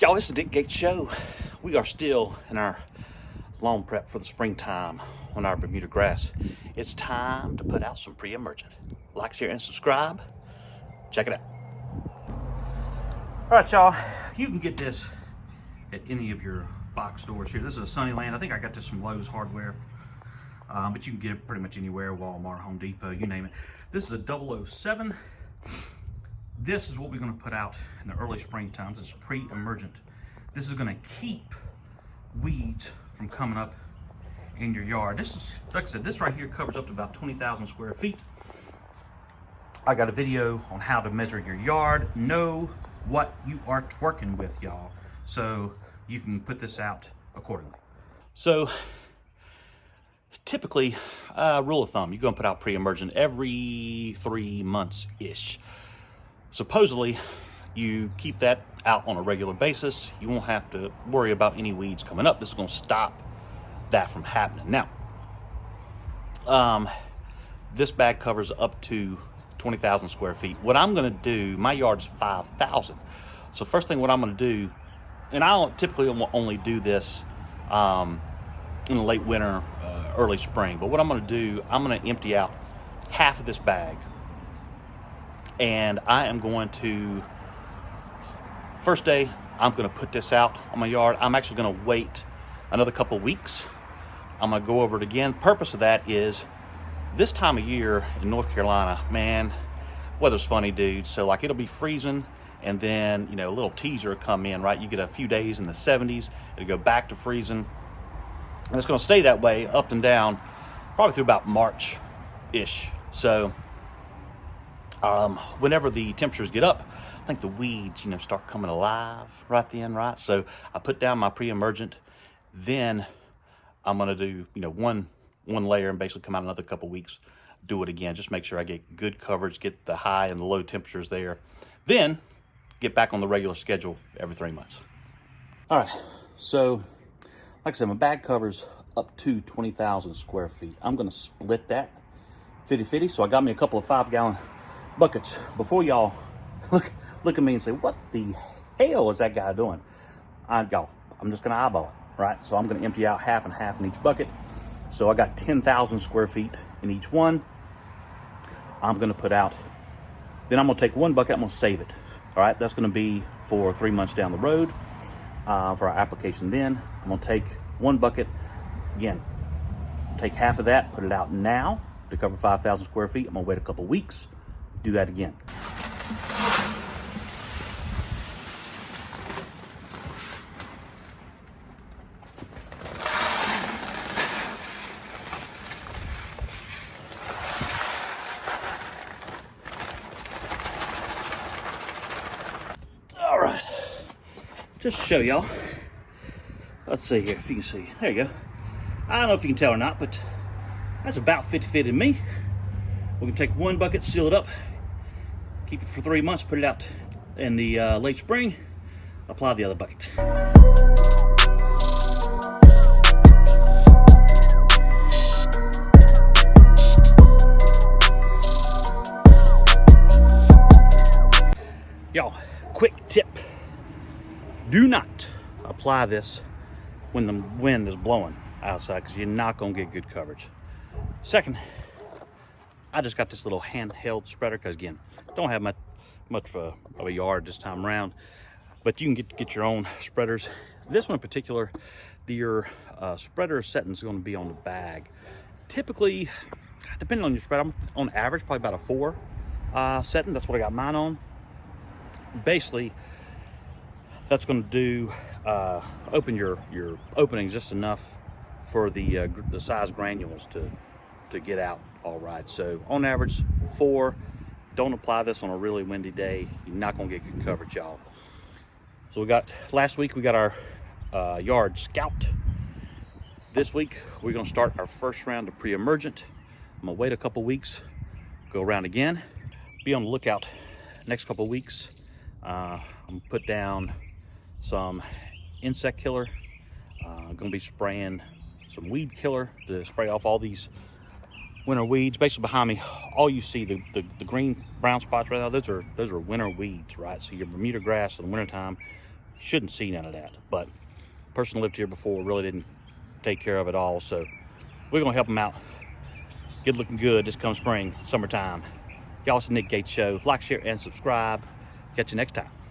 Y'all, it's the Dick Gates Show. We are still in our lawn prep for the springtime on our Bermuda grass. It's time to put out some pre-emergent. Like, share, and subscribe. Check it out. All right, y'all. You can get this at any of your box stores here. This is a Sunnyland. I think I got this from Lowe's Hardware. But you can get it pretty much anywhere, Walmart, Home Depot, you name it. This is a 007. This is what we're going to put out in the early springtime. This is pre-emergent. This is going to keep weeds from coming up in your yard. This is, like I said, this right here covers up to about 20,000 square feet. I got a video on how to measure your yard, know what you are working with, y'all, so you can put this out accordingly. So typically, rule of thumb, you're going to put out pre-emergent every 3 months-ish. Supposedly, you keep that out on a regular basis. You won't have to worry about any weeds coming up. This is going to stop that from happening. Now, this bag covers up to 20,000 square feet. What I'm going to do, my yard's 5,000. So first thing what I'm going to do, and I typically only do this in the late winter, early spring. But what I'm going to do, I'm going to empty out half of this bag. And I am going to, first day, I'm going to put this out on my yard. I'm actually going to wait another couple weeks. I'm going to go over it again. Purpose of that is this time of year in North Carolina, man, weather's funny, dude. So like it'll be freezing and then, you know, a little teaser will come in, right? You get a few days in the 70s. It'll go back to freezing. And it's going to stay that way up and down probably through about March-ish. So whenever the temperatures get up, I think the weeds, you know, start coming alive right then, right? So I put down my pre-emergent. Then I'm going to do, you know, one layer and basically come out another couple weeks, do it again. Just make sure I get good coverage, get the high and the low temperatures there. Then get back on the regular schedule every 3 months. All right, so like I said, my bag covers up to 20,000 square feet. I'm going to split that 50-50. So I got me a couple of 5-gallon buckets. Before y'all look at me and say, what the hell is that guy doing? I'm just going to eyeball it, right? So I'm going to empty out half and half in each bucket. So I got 10,000 square feet in each one. I'm going to put out, then I'm going to take one bucket, I'm going to save it. All right, that's going to be for 3 months down the road for our application. Then I'm going to take one bucket, again, take half of that, put it out now to cover 5,000 square feet. I'm going to wait a couple weeks, do that again. All right, just to show y'all, let's see here if you can see. There you go. I don't know if you can tell or not, but that's about 50-50 to me. We can take one bucket, seal it up, keep it for 3 months, put it out in the late spring, apply the other bucket. Y'all, quick tip. Do not apply this when the wind is blowing outside because you're not going to get good coverage. Second, I just got this little handheld spreader because, again, don't have much of a yard this time around, but you can get your own spreaders. This one in particular, your spreader setting is going to be on the bag. Typically, depending on your spread, I'm on average probably about a 4 setting. That's what I got mine on. Basically, that's going to do open your opening just enough for the size granules to get out all right. So on average 4. Don't apply this on a really windy day. You're not going to get good coverage, y'all. So last week we got our yard scout. This week we're going to start our first round of pre-emergent. I'm going to wait a couple weeks, go around again. Be on the lookout next couple weeks. I'm going to put down some insect killer. I'm going to be spraying some weed killer to spray off all these winter weeds. Basically behind me, all you see, the green brown spots right now, those are winter weeds, right? So your Bermuda grass in the wintertime Shouldn't see none of that. But the person lived here before really didn't take care of it all, so we're gonna help them out. Get looking good this come spring, summertime. Y'all, it's the Nick Gates Show. Like, share, and subscribe. Catch you next time.